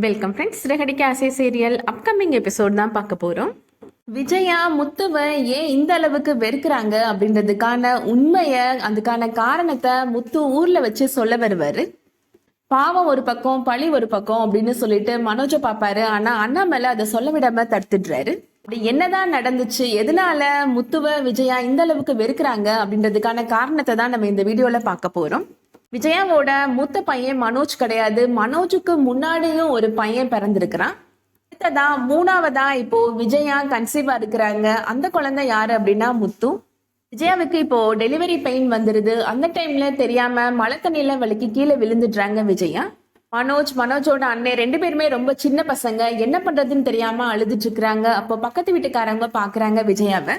Welcome friends. ரெகடிக்கு ஆசை serial upcoming episode தான் பார்க்க போகிறோம். விஜயா முத்துவை ஏன் இந்த அளவுக்கு வெறுக்கிறாங்க அப்படின்றதுக்கான உண்மையை, அதுக்கான காரணத்தை முத்து ஊரில் வச்சு சொல்ல வருவார். பாவம் ஒரு பக்கம், பழி ஒரு பக்கம் அப்படின்னு சொல்லிட்டு மனோஜை பார்ப்பாரு. ஆனால் அண்ணாமலை அதை சொல்ல விடாம தடுத்துடுறாரு. அப்படி என்னதான் நடந்துச்சு, எதனால முத்துவை விஜயா இந்த அளவுக்கு வெறுக்கிறாங்க அப்படின்றதுக்கான காரணத்தை தான் நம்ம இந்த வீடியோவில் பார்க்க போகிறோம். விஜயாவோட மூத்த பையன் மனோஜ் கிடையாது, மனோஜுக்கு முன்னாடியும் ஒரு பையன் பிறந்திருக்கிறான். அடுத்ததா மூணாவதா இப்போ விஜயா கன்சீவா இருக்கிறாங்க. அந்த குழந்தை யாரு அப்படின்னா முத்து. விஜயாவுக்கு இப்போ டெலிவரி பெயின் வந்துருது. அந்த டைம்ல தெரியாம மழை தண்ணியில வலிக்கு கீழே விழுந்துடுறாங்க விஜயா. மனோஜோட அண்ணன் ரெண்டு பேருமே ரொம்ப சின்ன பசங்க, என்ன பண்றதுன்னு தெரியாம அழுதுட்டு இருக்கிறாங்க. அப்போ பக்கத்து வீட்டுக்காரங்க பாக்குறாங்க விஜயாவை.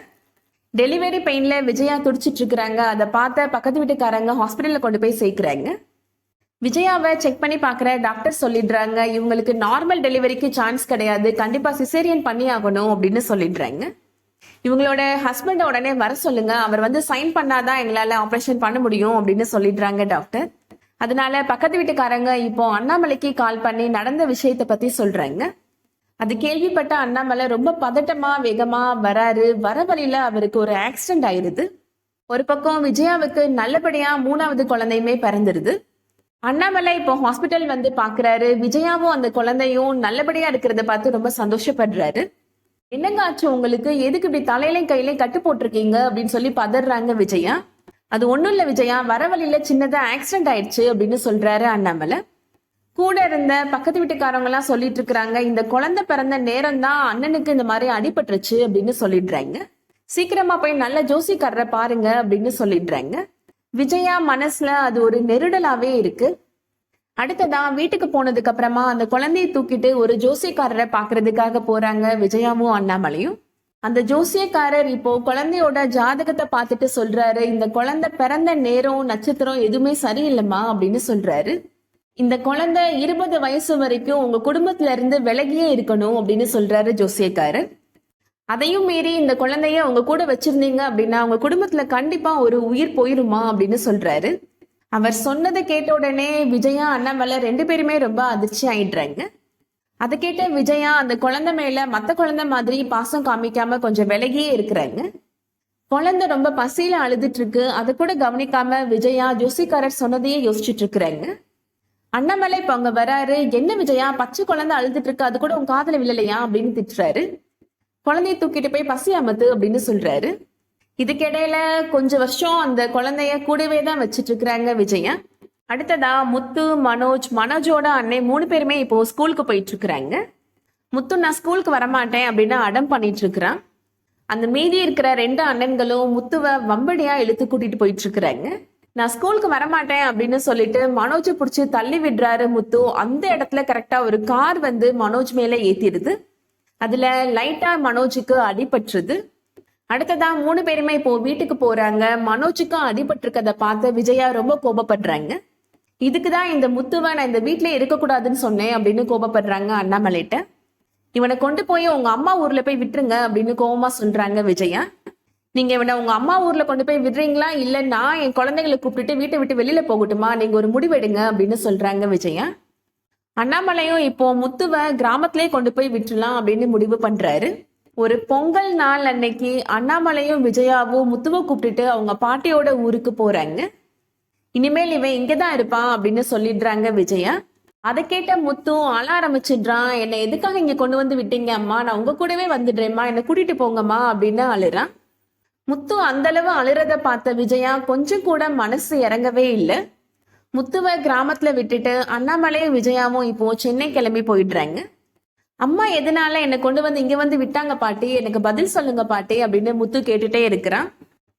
டெலிவரி பெயின்ல விஜயா துடிச்சிட்டு இருக்கிறாங்க. அதை பார்த்த பக்கத்து வீட்டுக்காரங்க ஹாஸ்பிட்டல்ல கொண்டு போய் சேர்க்கிறாங்க. விஜயாவை செக் பண்ணி பார்க்குற டாக்டர் சொல்லிடுறாங்க, இவங்களுக்கு நார்மல் டெலிவரிக்கு சான்ஸ் கிடையாது, கண்டிப்பா சிசேரியன் பண்ணி ஆகணும் அப்படின்னு சொல்லிடுறாங்க. இவங்களோட ஹஸ்பண்ட் உடனே வர சொல்லுங்க, அவர் வந்து சைன் பண்ணாதான் எங்களால ஆப்ரேஷன் பண்ண முடியும் அப்படின்னு சொல்லிடுறாங்க டாக்டர். அதனால பக்கத்து வீட்டுக்காரங்க இப்போ அண்ணாமலைக்கு கால் பண்ணி நடந்த விஷயத்தை பத்தி சொல்றாங்க. அது கேள்விப்பட்ட அண்ணாமலை ரொம்ப பதட்டமா வேகமா வராரு. வர வழியில அவருக்கு ஒரு ஆக்சிடென்ட் ஆயிருது. ஒரு பக்கம் விஜயாவுக்கு நல்லபடியா மூணாவது குழந்தையுமே பிறந்துருது. அண்ணாமலை இப்போ ஹாஸ்பிட்டல் வந்து பாக்குறாரு. விஜயாவும் அந்த குழந்தையும் நல்லபடியா இருக்கிறத பார்த்து ரொம்ப சந்தோஷப்படுறாரு. என்னங்க ஆச்சு உங்களுக்கு, எதுக்கு இப்படி தலையிலையும் கையிலையும் கட்டு போட்டிருக்கீங்க அப்படின்னு சொல்லி பதறாங்க விஜயா. அது ஒண்ணும் இல்ல விஜயா, வர வழியில சின்னதா ஆக்சிடென்ட் ஆயிடுச்சு அப்படின்னு சொல்றாரு அண்ணாமலை. கூட இருந்த பக்கத்து வீட்டுக்காரங்க எல்லாம் சொல்லிட்டு இருக்கிறாங்க, இந்த குழந்தை பிறந்த நேரம் தான் அண்ணனுக்கு இந்த மாதிரி அடிபட்டுருச்சு அப்படின்னு சொல்லிடுறாங்க. சீக்கிரமா போய் நல்ல ஜோசிக்காரரை பாருங்க அப்படின்னு சொல்லிடுறாங்க. விஜயா மனசுல அது ஒரு நெருடலாவே இருக்கு. அடுத்ததான் வீட்டுக்கு போனதுக்கு அப்புறமா அந்த குழந்தையை தூக்கிட்டு ஒரு ஜோசியக்காரரை பாக்குறதுக்காக போறாங்க விஜயாவும் அண்ணாமலையும். அந்த ஜோசியக்காரர் இப்போ குழந்தையோட ஜாதகத்தை பார்த்துட்டு சொல்றாரு, இந்த குழந்தை பிறந்த நேரம் நட்சத்திரம் எதுவுமே சரியில்லைம்மா அப்படின்னு சொல்றாரு. இந்த குழந்தை 20 வயசு வரைக்கும் உங்க குடும்பத்துல இருந்து விலகியே இருக்கணும் அப்படின்னு சொல்றாரு ஜோசியக்காரர். அதையும் மீறி இந்த குழந்தைய உங்க கூட வச்சிருந்தீங்க அப்படின்னா உங்க குடும்பத்துல கண்டிப்பா ஒரு உயிர் போயிருமா அப்படின்னு சொல்றாரு. அவர் சொன்னதை கேட்ட உடனே விஜயா அண்ணாமலை ரெண்டு பேருமே ரொம்ப அதிர்ச்சி ஆயிடுறாங்க. அதை கேட்ட விஜயா அந்த குழந்தை மேல மத்த குழந்தை மாதிரி பாசம் காமிக்காம கொஞ்சம் விலகியே இருக்கிறாங்க. குழந்தை ரொம்ப பசியில அழுதுட்டு இருக்கு. அதை கூட கவனிக்காம விஜயா ஜோசிக்காரர் சொன்னதையே யோசிச்சுட்டு இருக்கிறாங்க. அண்ணாமலை இப்ப அங்க வராரு. என்ன விஜயா, பச்சை குழந்தை அழுதுட்டு இருக்கு, அது கூட உன் காதல விழலையா அப்படின்னு திட்டுறாரு. குழந்தைய தூக்கிட்டு போய் பசி அமத்து அப்படின்னு சொல்றாரு. இதுக்கிடையில கொஞ்சம் வருஷம் அந்த குழந்தைய கூடவே தான் வச்சிட்டு இருக்கிறாங்க விஜயா. அடுத்ததா முத்து, மனோஜோட அண்ணன் 3 பேருமே இப்போ ஸ்கூலுக்கு போயிட்டு இருக்கிறாங்க. முத்து நான் ஸ்கூலுக்கு வரமாட்டேன் அப்படின்னு அடம் பண்ணிட்டு இருக்கிறான். அந்த மீதி இருக்கிற 2 அண்ணன்களும் முத்துவை வம்படியா இழுத்து கூட்டிட்டு போயிட்டு இருக்கிறாங்க. நான் ஸ்கூலுக்கு வரமாட்டேன் அப்படின்னு சொல்லிட்டு மனோஜை பிடிச்சி தள்ளி விடுறாரு முத்து. அந்த இடத்துல கரெக்டா ஒரு கார் வந்து மனோஜ் மேல ஏத்திடுது. அதுல லைட்டா மனோஜுக்கு அடிபட்டுருது. அடுத்ததா 3 பேருமே இப்போ வீட்டுக்கு போறாங்க. மனோஜுக்கும் அடிபட்டிருக்கதை பார்த்து விஜயா ரொம்ப கோபப்படுறாங்க. இதுக்குதான் இந்த முத்துவை நான் இந்த வீட்லயே இருக்கக்கூடாதுன்னு சொன்னேன் அப்படின்னு கோபப்படுறாங்க அண்ணாமலைட்ட. இவனை கொண்டு போய் உங்க அம்மா ஊர்ல போய் விட்டுருங்க அப்படின்னு கோபமா சொல்றாங்க விஜயா. நீங்க இவனை உங்க அம்மா ஊர்ல கொண்டு போய் விடுறீங்களா, இல்ல நான் என் குழந்தைகளை கூப்பிட்டுட்டு வீட்டை விட்டு வெளியில போகட்டுமா, நீங்க ஒரு முடிவெடுங்க அப்படின்னு சொல்றாங்க விஜயா. அண்ணாமலையும் இப்போ முத்துவை கிராமத்திலே கொண்டு போய் விட்டுலாம் அப்படின்னு முடிவு பண்றாரு. ஒரு பொங்கல் நாள் அன்னைக்கு அண்ணாமலையும் விஜயாவும் முத்துவை கூப்பிட்டுட்டு அவங்க பாட்டியோட ஊருக்கு போறாங்க. இனிமேல் இவன் இங்கதான் இருப்பான் அப்படின்னு சொல்லிடுறாங்க விஜயா. அதை கேட்ட முத்து அழ ஆரம்பிச்சிடுறான். என்னை எதுக்காக இங்க கொண்டு வந்து விட்டீங்க அம்மா, நான் உங்க கூடவே வந்துடுறேம்மா, என்னை கூட்டிட்டு போங்கம்மா அப்படின்னு அழுறான். முத்து அந்த அளவு அழுறத பார்த்த விஜயா கொஞ்சம் கூட மனசு இறங்கவே இல்லை. முத்துவை கிராமத்துல விட்டுட்டு அண்ணாமலையும் விஜயாவும் இப்போ சென்னை கிளம்பி போயிடுறாங்க. அம்மா எதனால என்னை கொண்டு வந்து இங்க வந்து விட்டாங்க பாட்டி, எனக்கு பதில் சொல்லுங்க பாட்டி அப்படின்னு முத்து கேட்டுட்டே இருக்கிறான்.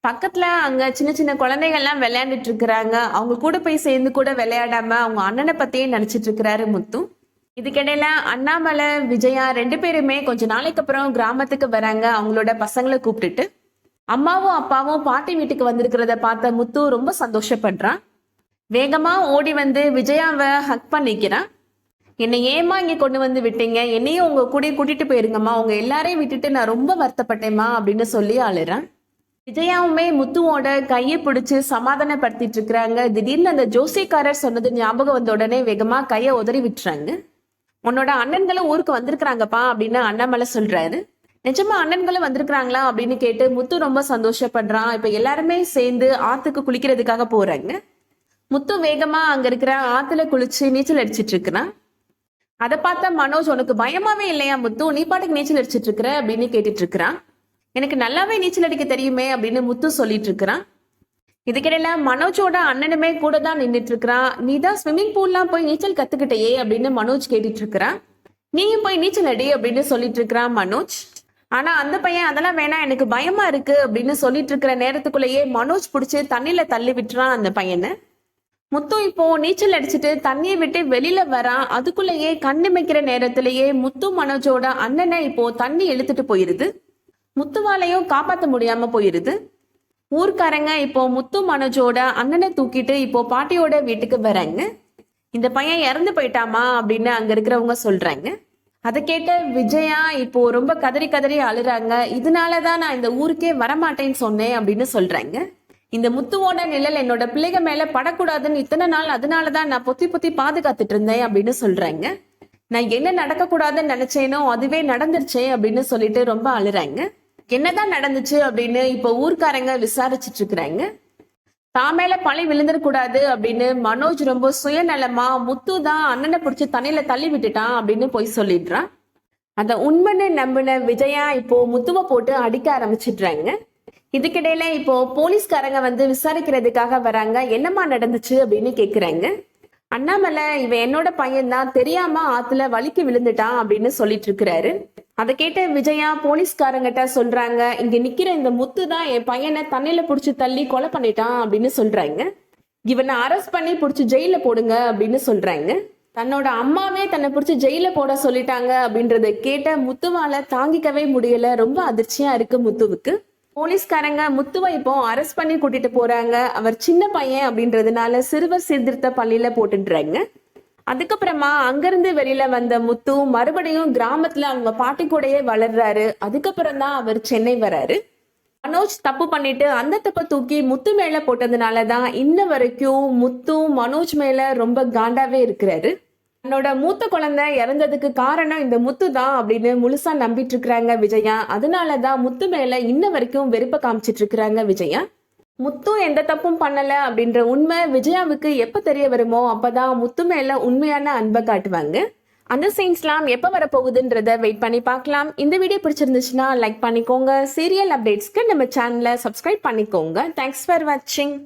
பக்கத்துல அங்க சின்ன சின்ன குழந்தைகள்லாம் விளையாண்டுட்டு இருக்கிறாங்க. அவங்க கூட போய் சேர்ந்து கூட விளையாடாம அவங்க அண்ணனை பத்தியே நினைச்சிட்டு இருக்கிறாரு முத்து. இதுக்கிடையில அண்ணாமலை விஜயா 2 பேருமே கொஞ்ச நாளைக்கு அப்புறம் கிராமத்துக்கு வராங்க அவங்களோட பசங்களை கூப்பிட்டுட்டு. அம்மாவும் அப்பாவும் பாட்டி வீட்டுக்கு வந்திருக்கிறத பார்த்த முத்து ரொம்ப சந்தோஷப்படுறான். வேகமா ஓடி வந்து விஜயாவை ஹக் பண்ணிக்கிறான். என்னை ஏமா இங்க கொண்டு வந்து விட்டீங்க, என்னையும் உங்க கூட கூட்டிட்டு போயிருங்கம்மா, உங்க எல்லாரையும் விட்டுட்டு நான் ரொம்ப வருத்தப்பட்டேம்மா அப்படின்னு சொல்லி அழுறான். விஜயாவுமே முத்துவோட கையை பிடிச்சு சமாதானப்படுத்திட்டு இருக்கிறாங்க. திடீர்னு அந்த ஜோசிக்காரர் சொன்னது ஞாபகம் வந்த உடனே வேகமா கையை உதறி விட்டுறாங்க. உன்னோட அண்ணன்களும் ஊருக்கு வந்திருக்கிறாங்கப்பா அப்படின்னு அண்ணாமலை சொல்றாரு. நிஜமா அண்ணன்களும் வந்திருக்கிறாங்களா அப்படின்னு கேட்டு முத்து ரொம்ப சந்தோஷப்படுறான். இப்ப எல்லாருமே சேர்ந்து ஆத்துக்கு குளிக்கிறதுக்காக போறாங்க. முத்து வேகமா அங்க இருக்கிற ஆத்துல குளிச்சு நீச்சல் அடிச்சிட்டு இருக்கிறான். அதை பார்த்த மனோஜ், உனக்கு பயமாவே இல்லையா முத்து, நீ பாட்டுக்கு நீச்சல் அடிச்சிட்டு இருக்கிற அப்படின்னு கேட்டுட்டு இருக்கிறான். எனக்கு நல்லாவே நீச்சல் அடிக்க தெரியுமே அப்படின்னு முத்து சொல்லிட்டு இருக்கிறான். இதுக்கிடையில மனோஜோட அண்ணனுமே கூட தான் நின்றுட்டு இருக்கிறான். நீ தான் ஸ்விம்மிங் பூல்லாம் போய் நீச்சல் கத்துக்கிட்டேயே அப்படின்னு மனோஜ் கேட்டுட்டு இருக்கிறான். நீயும் போய் நீச்சல் அடி அப்படின்னு சொல்லிட்டு இருக்கிறான் மனோஜ். ஆனா அந்த பையன் அதெல்லாம் வேணாம், எனக்கு பயமா இருக்கு அப்படின்னு சொல்லிட்டு இருக்கிற நேரத்துக்குள்ளேயே மனோஜ் பிடிச்சி தண்ணியில தள்ளி விட்டுறான் அந்த பையனை. முத்து இப்போ நீச்சல் அடிச்சுட்டு தண்ணியை விட்டு வெளியில வரான். அதுக்குள்ளேயே கண்ணிமைக்கிற நேரத்திலேயே முத்து மனோஜோட அண்ணனை இப்போ தண்ணி இழுத்துட்டு போயிருது. முத்துவாலையும் காப்பாற்ற முடியாம போயிருது. ஊர்க்காரங்க இப்போ முத்து மனோஜோட அண்ணனை தூக்கிட்டு இப்போ பாட்டியோட வீட்டுக்கு வராங்க. இந்த பையன் இறந்து போயிட்டாமா அப்படின்னு அங்க இருக்கிறவங்க சொல்றாங்க. அதை கேட்ட விஜயா இப்போ ரொம்ப கதறி கதறி அழுறாங்க. இதனாலதான் நான் இந்த ஊருக்கே வரமாட்டேன்னு சொன்னேன் அப்படின்னு சொல்றாங்க. இந்த முத்துவோட நிழல் என்னோட பிள்ளைக மேல படக்கூடாதுன்னு இத்தனை நாள் அதனாலதான் நான் பொத்தி பொத்தி பாதுகாத்துட்டு இருந்தேன் அப்படின்னு சொல்றாங்க. நான் என்ன நடக்கக்கூடாதுன்னு நினைச்சேனோ அதுவே நடந்துருச்சே அப்படின்னு சொல்லிட்டு ரொம்ப அழுறாங்க. என்னதான் நடந்துச்சு அப்படின்னு இப்போ ஊர்க்காரங்க விசாரிச்சுட்டு இருக்கிறாங்க. தான் மேல பழி விழுந்துடக்கூடாது அப்படின்னு மனோஜ் ரொம்ப சுயநலமா முத்து தான் அண்ணனை பிடிச்சி தண்ணியில தள்ளி விட்டுட்டான் அப்படின்னு போய் சொல்லிடுறான். அத உண்மைன்னு நம்பின விஜயா இப்போ முத்துவை போட்டு அடிக்க ஆரம்பிச்சிடுறாங்க. இதுக்கிடையில இப்போ போலீஸ்காரங்க வந்து விசாரிக்கிறதுக்காக வராங்க. என்னமா நடந்துச்சு அப்படின்னு கேக்குறாங்க. அண்ணாமலை, இவன் என்னோட பையன் தான், தெரியாம ஆத்துல வலிக்கு விழுந்துட்டான் அப்படின்னு சொல்லிட்டு இருக்கிறாரு. அதை கேட்ட விஜயா போலீஸ்காரங்கிட்ட சொல்றாங்க, இங்க நிக்கிற இந்த முத்து தான் என் பையனை தண்ணியில புடிச்சு தள்ளி கொலை பண்ணிட்டான் அப்படின்னு சொல்றாங்க. இவனை அரெஸ்ட் பண்ணி புடிச்சு ஜெயில போடுங்க அப்படின்னு சொல்றாங்க. தன்னோட அம்மாவே தன்னை பிடிச்சி ஜெயில போட சொல்லிட்டாங்க அப்படின்றத கேட்ட முத்துவால தாங்கிக்கவே முடியல. ரொம்ப அதிர்ச்சியா இருக்கு முத்துவுக்கு. போலீஸ்காரங்க முத்துவை இப்போ அரெஸ்ட் பண்ணி கூட்டிட்டு போறாங்க. அவர் சின்ன பையன் அப்படின்றதுனால சிறுவர் சீர்திருத்த பள்ளியில போட்டுடுறாங்க. அதுக்கப்புறமா அங்கிருந்து வெளியில வந்த முத்து மறுபடியும் கிராமத்துல அவங்க பாட்டி கூடயே வளர்றாரு. அதுக்கப்புறம் தான் அவர் சென்னை வராரு. மனோஜ் தப்பு பண்ணிட்டு அந்த தப்பை தூக்கி முத்து மேல போட்டதுனாலதான் இன்ன வரைக்கும் முத்து மனோஜ் மேல ரொம்ப காண்டாவே இருக்கிறாரு. தன்னோட மூத்த குழந்தை இறந்ததுக்கு காரணம் இந்த முத்து தான் அப்படின்னு முழுசா நம்பிட்டு இருக்கிறாங்க விஜயா. அதனாலதான் முத்து மேல இன்ன வரைக்கும் வெறுப்ப காமிச்சிட்டு இருக்கிறாங்க விஜயா. முத்து எந்த தப்பும் பண்ணல அப்படின்ற உண்மை விஜயாவுக்கு எப்ப தெரிய வருமோ அப்பதான் முத்து மேல உண்மையான அன்பை காட்டுவாங்க. அந்த சீன்ஸ்லாம் எப்ப வரப்போகுதுன்றத வெயிட் பண்ணி பார்க்கலாம். இந்த வீடியோ பிடிச்சிருந்துச்சுன்னா லைக் பண்ணிக்கோங்க. சீரியல் அப்டேட்ஸ்க்கு நம்ம சேனலை சப்ஸ்கிரைப் பண்ணிக்கோங்க. தேங்க்ஸ் ஃபார் வாட்சிங்.